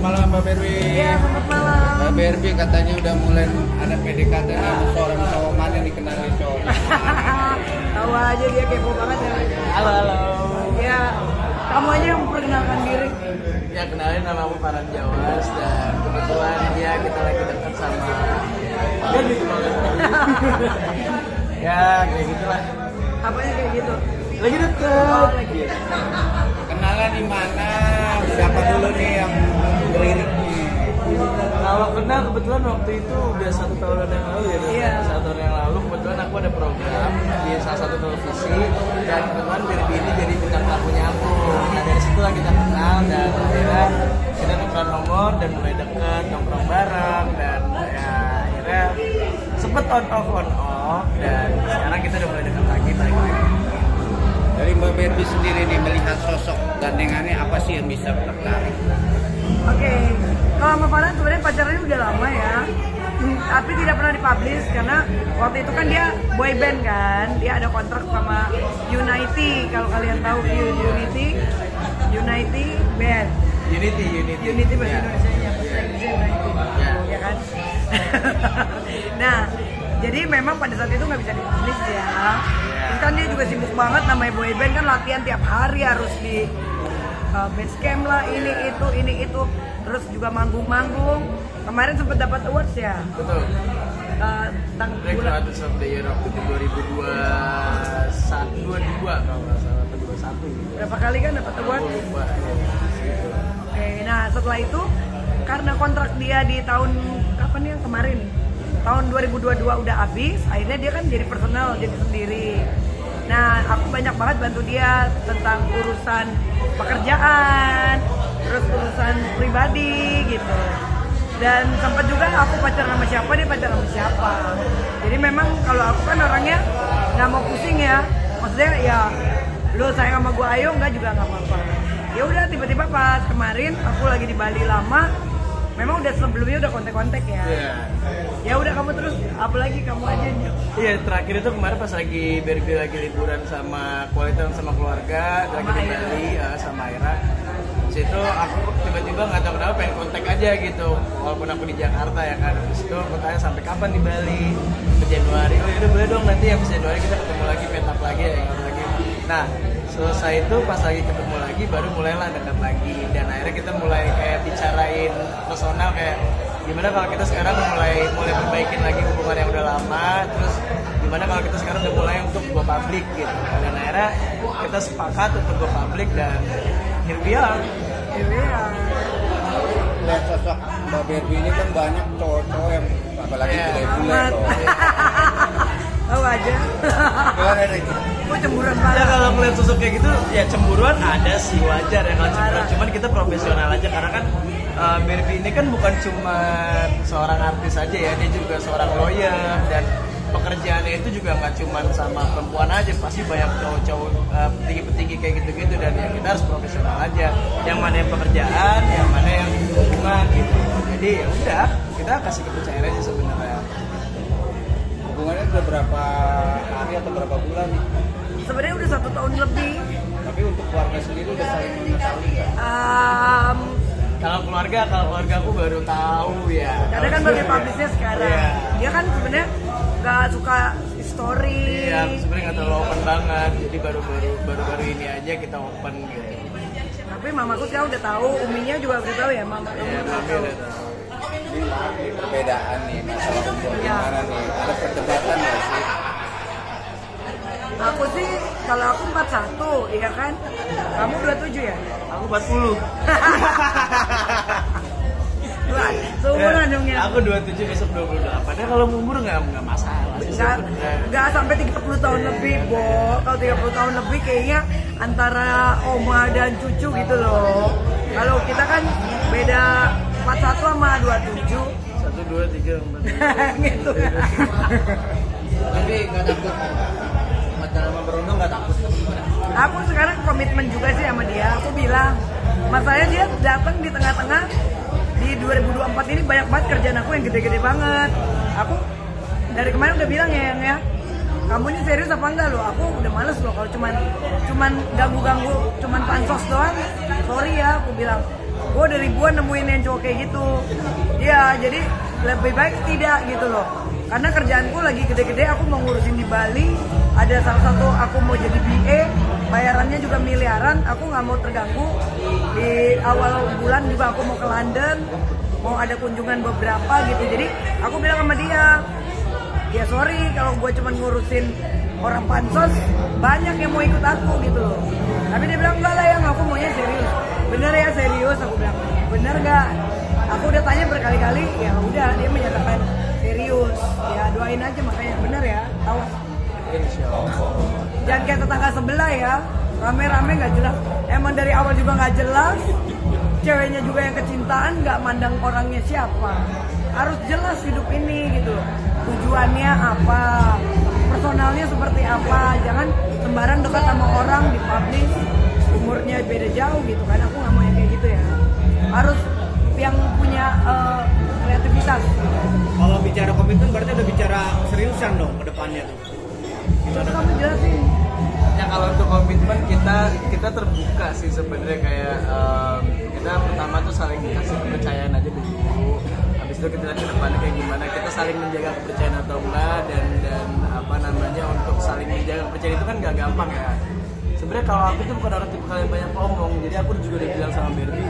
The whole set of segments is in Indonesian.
malam Mbak Berbi. Iya, selamat malam. Mbak Berbi katanya udah mulai ada PDKT sama seorang cowok mana nih kenalin cowok. Tahu aja dia kepo banget ya. Halo, halo. Ya, kamu aja yang memperkenalkan diri. Ya, kenalin nama aku Farhan Jawas dan kebetulan dia kita lagi dekat sama dia gitu banget. Ya, kayak gitulah. Apanya kayak gitu? Lagi deket. Oh, lagi. Kenalan di mana? Siapa dulu nih yang beririk nih? Kalau kenal kebetulan waktu itu udah 1 tahun yang lalu ya. Iya. 1 tahun yang lalu kebetulan aku ada program di salah satu televisi dan kebetulan Berbi ini jadi bintang tamunya aku. Nah dari situlah kita kenal dan akhirnya kita tukeran nomor dan mulai deket, nongkrong bareng dan ya akhirnya sempet on off dan sekarang kita udah mulai deket lagi balik lagi. Dari Mbak Berbi sendiri nih melihat sosok gandengannya apa sih yang bisa tertarik? Oke, kalau sama Farhan sebenarnya pacarannya udah lama ya, tapi tidak pernah dipublish karena waktu itu kan dia boy band kan, dia ada kontrak sama Unity, kalau kalian tahu Unity band. Unity bahasa Indonesia-nya, bahasa Inggrisnya Unity, ya kan? Nah, jadi memang pada saat itu nggak bisa dipublish ya. Terus kan dia juga sibuk banget namanya boy band kan latihan tiap hari harus di base camp lah ini itu terus juga manggung kemarin sempat dapat awards ya. Betul. Tentang Break bulan Artist of the Year waktu itu 2022 kalau nggak salah atau 21 gitu. berapa kali kan dapat award. Lupa ya. Gitu. Oke, nah setelah itu karena kontrak dia di tahun kapan ya kemarin tahun 2022 udah habis, akhirnya dia kan jadi personal, jadi sendiri. Nah, aku banyak banget bantu dia tentang urusan pekerjaan, terus urusan pribadi gitu. Dan sempat juga aku pacaran sama siapa, dia pacaran sama siapa. Jadi memang kalau aku kan orangnya nggak mau pusing ya. Maksudnya ya, lo sayang sama gue ayo nggak juga nggak apa-apa. Ya udah tiba-tiba pas kemarin aku lagi di Bali lama, memang udah sebelumnya udah kontak-kontak ya. Yeah. Ya udah kamu terus, apalagi kamu aja nih. Iya, terakhir itu kemarin pas lagi Berbi lagi liburan sama kualitas sama keluarga, lagi di Bali sama Aira. Situ aku tiba-tiba nggak tahu kenapa pengen kontak aja gitu, walaupun aku di Jakarta ya kan. Terus itu aku tanya sampai kapan di Bali, ke Januari. Oh yaudah boleh dong, nanti ya Januari kita ketemu lagi, petap lagi ya lagi. Nah selesai itu pas lagi ketemu lagi baru mulailah dekat lagi dan akhirnya kita mulai kayak bicarain personal kayak gimana kalau kita sekarang mulai perbaikin lagi hubungan yang udah lama, terus gimana kalau kita sekarang udah mulai untuk go public gitu. Dan akhirnya kita sepakat untuk go public dan here we are. Lihat sosok Mbak Berbi ini kan banyak cowok-cowok yang apalagi bule-bule loh. Tahu aja. Gimana nih? Gue cemburuan Ya banget. kalau ngeliat sosok kayak gitu ya cemburuan ada sih, wajar ya kalau cemburuan. Cuman kita profesional aja karena kan Berbi ini kan bukan cuma seorang artis aja ya, dia juga seorang lawyer dan pekerjaannya itu juga nggak cuma sama perempuan aja, pasti banyak cowok-cowok petinggi-petinggi kayak gitu-gitu dan ya kita harus profesional aja. Yang mana yang pekerjaan, yang mana yang hubungan gitu. Jadi ya udah kita kasih kepercayaan aja sebenarnya. Hubungannya udah berapa hari atau berapa bulan nih? Sebenarnya udah 1 tahun lebih. Tapi untuk keluarga sendiri udah saling mengetahui nggak? Kalau keluarga aku baru tahu ya. Karena kan baru publishnya sekarang. Iya. Dia kan sebenarnya nggak suka story. Iya, sebenarnya nggak terlalu open banget. Jadi baru ini aja kita open gitu. Tapi mamaku sekarang udah tahu, uminya juga udah tahu ya, mama kamu Ya, udah tapi tahu. udah tahu. Ini perbedaan nih masalah umur gimana nih? Ada perdebatan nggak sih? Aku sih, kalau aku 41, iya kan? Kamu 27 ya? Aku 40. Wah, seumuran dong ya? Aku 27 besok 28. Ya kalau umur nggak masalah sih sebenarnya. Nggak sampai 30 tahun lebih, Bo. Kalau 30 tahun lebih kayaknya antara oma dan cucu gitu loh. Kalau kita kan beda 41 sama 27. 1, 2, 3, 4. Gitu. Tapi nggak takut pacaran sama Bruno, nggak takut? Aku sekarang komitmen juga sih sama dia. Aku bilang, masalahnya dia datang di tengah-tengah di 2024 ini banyak banget kerjaan aku yang gede-gede banget. Aku dari kemarin udah bilang ya, Yang ya, kamu ini serius apa enggak lo? Aku udah males loh kalau cuman ganggu-ganggu, cuman pansos doang. Sorry ya, aku bilang gue udah ribuan nemuin yang cowok kayak gitu. Ya jadi lebih baik tidak gitu loh, karena kerjaanku lagi gede-gede, aku mau ngurusin di Bali, ada salah satu aku mau jadi BA, bayarannya juga miliaran, aku nggak mau terganggu. Di awal bulan juga aku mau ke London, mau ada kunjungan beberapa gitu. Jadi aku bilang sama dia, ya sorry kalau gue cuma ngurusin orang pansos, banyak yang mau ikut aku gitu loh. Tapi dia bilang enggak lah, yang aku maunya serius. Bener ya serius, aku bilang bener gak? Aku udah tanya berkali-kali, ya udah dia menyatakan serius. Ya doain aja makanya, bener ya, awas. Jangan kayak tetangga sebelah ya, rame-rame nggak jelas. Emang dari awal juga nggak jelas. Ceweknya juga yang kecintaan, nggak mandang orangnya siapa. Harus jelas hidup ini gitu. Tujuannya apa, personalnya seperti apa. Jangan sembarang dekat sama orang di publish, umurnya beda jauh gitu kan. Aku nggak mau yang kayak gitu ya. Harus yang punya kreativitas. Kalau bicara komitmen berarti udah bicara seriusan dong ke depannya tuh. Coba kamu jelasin. Ya kalau untuk komitmen kita terbuka sih sebenarnya, kayak kita pertama tuh saling kasih kepercayaan aja dulu. Habis itu kita lihat ke depannya kayak gimana, kita saling menjaga kepercayaan atau enggak, dan apa namanya, untuk saling menjaga kepercayaan itu kan gak gampang ya. Sebenarnya kalau aku tuh bukan orang tipe kalian banyak ngomong, jadi aku juga udah bilang sama Barbie,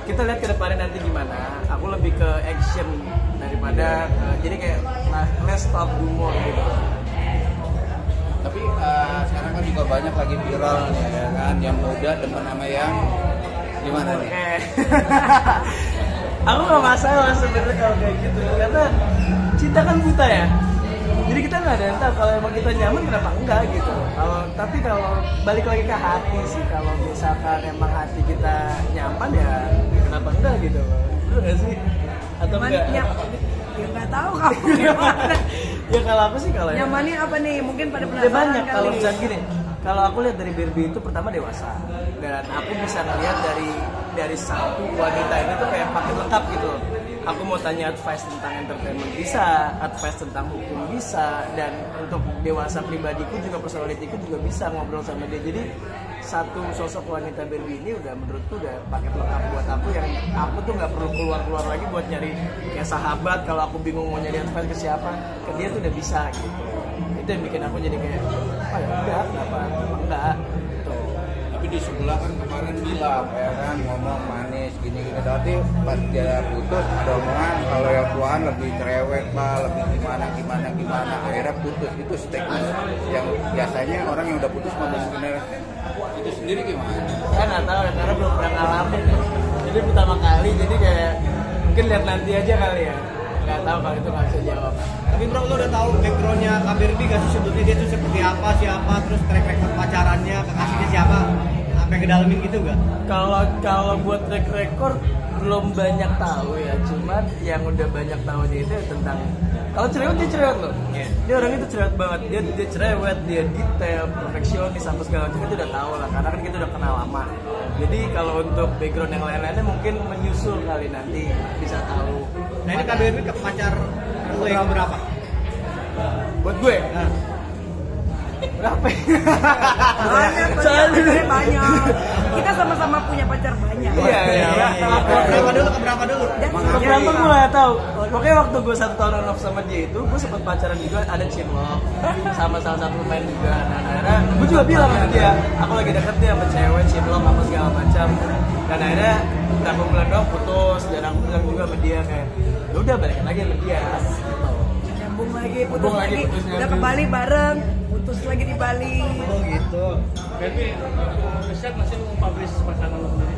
kita lihat ke depannya nanti gimana. Aku lebih ke action daripada jadi kayak less talk do more gitu. Tapi sekarang kan juga banyak lagi viral nih ya kan, yang muda demen sama yang gimana nih? Aku gak masalah sebenarnya kalau kayak gitu, karena cinta kan buta ya. Jadi kita nggak ada yang tahu, kalau emang kita nyaman kenapa enggak gitu. Tapi kalau balik lagi ke hati sih, kalau misalkan emang hati kita nyaman ya kenapa enggak gitu. Bener nggak sih? Atau enggak? Ya nggak tahu kamu gimana. Ya kalau aku sih kalau nyamannya apa nih? Mungkin pada ya penasaran banyak. kali. Kalau misalnya gini, kalau aku lihat dari Barbie itu pertama dewasa, dan aku bisa ngeliat dari satu wanita ini tuh kayak paket lengkap gitu. Aku mau tanya advice tentang entertainment bisa, advice tentang hukum bisa, dan untuk dewasa pribadiku juga, personalitiku juga bisa ngobrol sama dia. Jadi satu sosok wanita Barbie ini udah menurutku udah paket lengkap buat aku, yang aku tuh nggak perlu keluar lagi buat nyari kayak sahabat. Kalau aku bingung mau nyari advice ke siapa, ke dia tuh udah bisa gitu. Itu yang bikin aku jadi kayak, oh ya udah, kenapa enggak tuh. Tapi di sebelah kan kemarin bilang ya kan, ngomong manis gini berarti pas dia putus ada omongan kalau yang tuaan lebih cerewet lah, lebih gimana akhirnya putus. Itu statement yang biasanya orang yang udah putus ngomong sebenarnya itu sendiri gimana? Saya nggak tahu ya, karena belum pernah ngalamin ya. Jadi pertama kali, jadi kayak mungkin lihat nanti aja kali ya. Nggak tahu, kalau itu nggak bisa jawab. Tapi bro, lo udah tahu backgroundnya Kak Barbie gak sih sebetulnya, dia tuh seperti apa, siapa, terus track record pacarannya, kekasihnya siapa, sampai kedalamin gitu nggak? Kalau buat track record belum banyak tahu ya, cuman yang udah banyak tahu dia itu tentang, kalau cerewet dia cerewet loh. Yeah. Dia orang itu cerewet banget, dia cerewet, dia detail, perfeksionis, sampai segala macam itu udah tahu lah, karena kan kita udah kenal lama. Jadi kalau untuk background yang lain-lainnya mungkin menyusul kali, nanti bisa tahu. Nah ini Kak Barbie ke pacar lo yang berapa? Buat gue, Nah. berapa? Banyak, banyak. Kita sama-sama punya pacar banyak. Iya. Berapa dulu? Dan Berapa gue nggak tahu. Pokoknya waktu gue 1 tahun on off sama dia itu, gue sempat pacaran juga, ada cinlok sama salah satu pemain juga. Dan akhirnya gue juga bilang sama dia, aku lagi deket dia sama cewek, cinlok apa segala macam. Dan akhirnya berapa bulan doang putus, dan aku bilang juga sama dia kayak, ya udah balikan lagi sama dia. nyambung lagi, putus lagi. Udah ke Bali bareng, putus lagi di Bali. Oh gitu. Tapi riset masih mau publish pasangan lo sendiri?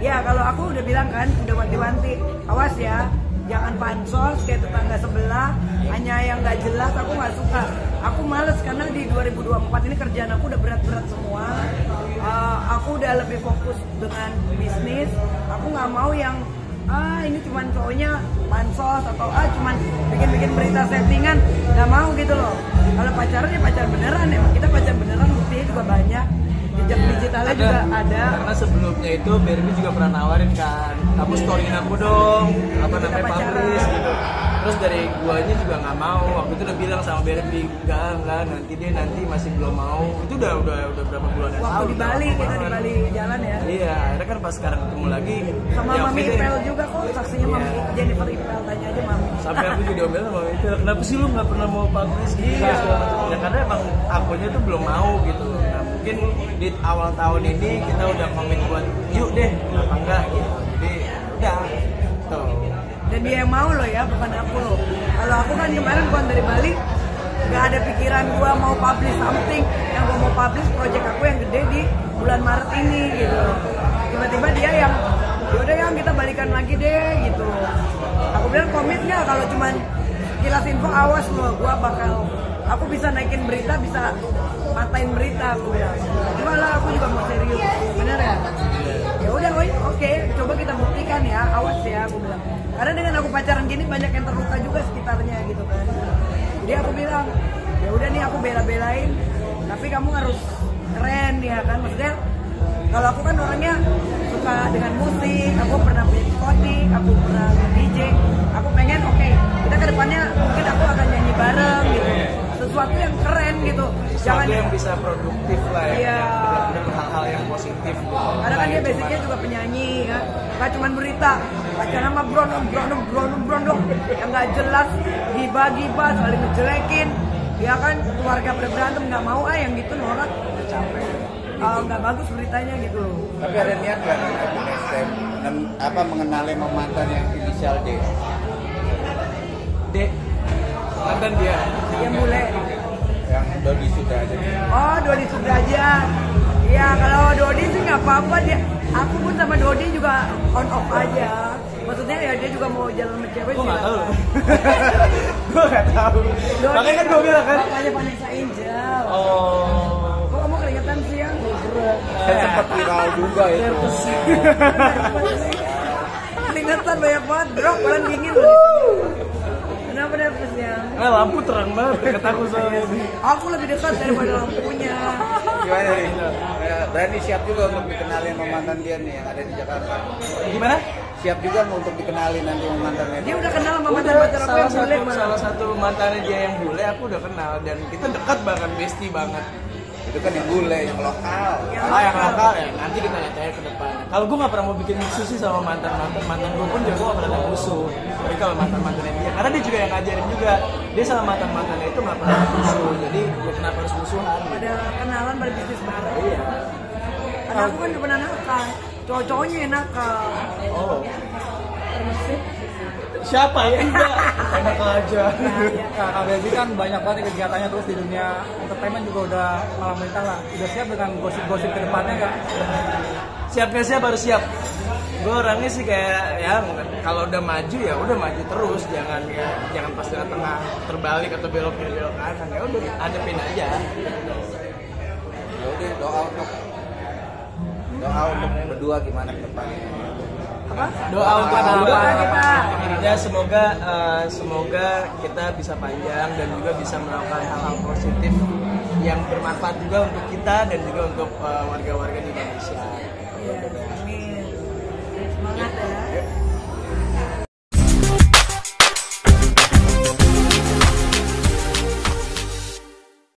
Ya kalau aku udah bilang kan, udah wanti-wanti, awas ya, jangan pansos kayak tetangga sebelah, hanya yang nggak jelas. Aku nggak suka, aku males karena di 2024 ini kerjaan aku udah berat-berat semua. Aku udah lebih fokus dengan bisnis. Aku nggak mau yang ini cuman cowoknya pansos atau cuman bikin-bikin berita settingan, nggak mau gitu loh. Kalau pacaran ya pacar beneran, emang kita pacar beneran, buktinya juga banyak. Jejak digitalnya juga ada. Karena sebelumnya itu Barbie juga pernah nawarin kan, kamu storyin aku dong, apa namanya, publish gitu. Terus dari guanya juga nggak mau. Waktu itu udah bilang sama Berbi, enggak nanti masih belum mau. Itu udah berapa bulan yang Waktu lalu. di Bali, kita di Bali jalan ya. Iya, akhirnya kan pas sekarang ketemu lagi Sama ya Mami oke deh. Ipel juga kok, saksinya Mami Iya. Jennifer Ipel, tanya aja Mami. Sampai aku juga diomelin sama itu, kenapa sih lu nggak pernah mau publish gitu? Iya. Ya karena emang akunnya tuh belum mau gitu. Nah mungkin di awal tahun ini kita udah komit buat yuk deh, kenapa enggak gitu. Jadi udah tuh. Dan dia yang mau loh ya, bukan aku loh. Kalau aku kan kemarin bukan dari Bali, nggak ada pikiran gua mau publish something. Yang gua mau publish project aku yang gede di bulan Maret ini gitu. Tiba-tiba dia yang yaudah yang kita balikan lagi deh gitu. Aku bilang komit nggak, kalau cuman kilas info awas loh, aku bisa naikin berita, bisa matain berita, aku bilang. Cuma lah aku juga mau serius, bener ya? Ya udah, oke, coba kita buktikan ya, awas ya, aku bilang. Karena dengan aku pacaran gini banyak yang terluka juga sekitarnya gitu kan. Jadi aku bilang, ya udah nih aku bela-belain, tapi kamu harus keren ya kan, maksudnya. Kalau aku kan orangnya suka dengan musik, aku pernah punya recording, aku pernah DJ, aku pengen kita ke depannya mungkin aku akan nyanyi bareng gitu, sesuatu yang keren gitu. Sesuatu yang bisa produktif lah ya, Iya. benar-benar hal-hal yang positif gitu. Karena kan dia basicnya juga penyanyi kan, gak cuma berita, pacaran sama brondong yang gak jelas, gibah saling ngejelekin, ya kan keluarga berantem nggak mau yang gitu norak. Capek. Nggak bagus beritanya gitu loh. Tapi ada niat nggak next time mengenali mantan yang inisial D? D, mantan dia. Yang bule. Yang Dodi sudah ada. Oh, Dodi Sudrajat. Iya, kalau Dodi sih nggak apa-apa dia. Aku pun sama Dodi juga on off aja. Maksudnya ya dia juga mau jalan sama cewek. Gue nggak tahu. silakan. Gue nggak tahu. Dodi Makanya kan gue bilang kan. Makanya Vanessa Angel. Oh. Kok kamu keringetan sih yang? Kan sempat viral juga itu. Keringetan banyak banget, bro. Bulan dingin loh. Kenapa nervous-nya? Lampu terang banget dekat aku soalnya. Aku lebih dekat daripada lampunya. Gimana nih? Berani siap juga untuk dikenalin sama mantan dia nih yang ada di Jakarta. Gimana? Siap juga untuk dikenalin nanti sama mantannya. Dia udah kenal sama mantan pacar aku yang bule malah. salah satu mantannya dia yang bule aku udah kenal dan kita dekat bahkan bestie banget. Itu kan yang bule, yang lokal. Yang lokal ya nanti kita lihat aja ke depan. Kalau gue nggak pernah mau bikin musuh sih sama mantan gue pun juga gue nggak pernah ada musuh. Tapi kalau mantannya dia, karena dia juga yang ngajarin juga, dia sama mantannya itu nggak pernah ada musuh. Jadi gue kenapa harus musuhan? Pada kenalan pada bisnis bareng. Iya. Karena aku kan gak pernah nakal, cowok-cowoknya yang nakal. Oh. Termasuk Siapa ya? Enak aja. Nah, Kak Berbi kan banyak banget kegiatannya terus di dunia entertainment juga udah malam melintang lah. Udah siap dengan gosip-gosip ke depannya nggak? Siap nggak siap harus siap. Gue orangnya sih kayak ya kalau udah maju ya udah maju terus, jangan pas tengah terbalik atau belok kiri belok kanan, ya udah hadapin aja. Ya udah doa untuk berdua gimana ke depannya. apa? Doa untuk Doa berdua kita. ya semoga kita bisa panjang dan juga bisa melakukan hal-hal positif yang bermanfaat juga untuk kita dan juga untuk warga-warga di Indonesia. Iya, amin. Semangat ya.